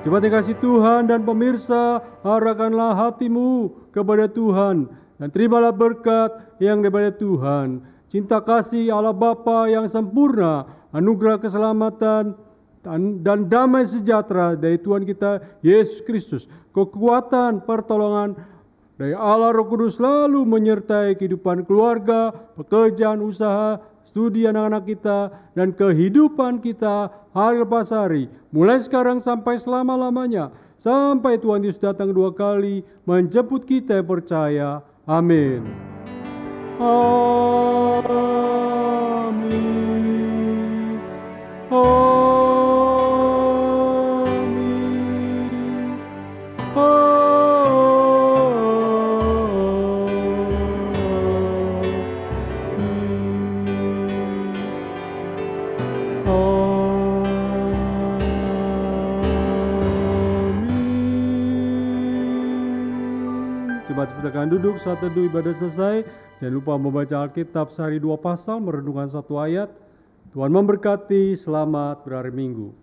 Jemaat yang kasih Tuhan dan pemirsa, arahkanlah hatimu kepada Tuhan dan terimalah berkat yang daripada Tuhan. Cinta kasih Allah Bapa yang sempurna, anugerah keselamatan dan damai sejahtera dari Tuhan kita Yesus Kristus, kekuatan pertolongan dari Allah Roh Kudus selalu menyertai kehidupan keluarga, pekerjaan, usaha, studi anak-anak kita, dan kehidupan kita hari lepas hari, mulai sekarang sampai selama-lamanya, sampai Tuhan Yesus datang kedua kali menjemput kita yang percaya. Amin. Amin. Jemaat silakan duduk saat teduh ibadah selesai. Jangan lupa membaca Alkitab sehari 2 pasal, merenungkan 1 ayat. Tuhan memberkati, selamat berhari Minggu.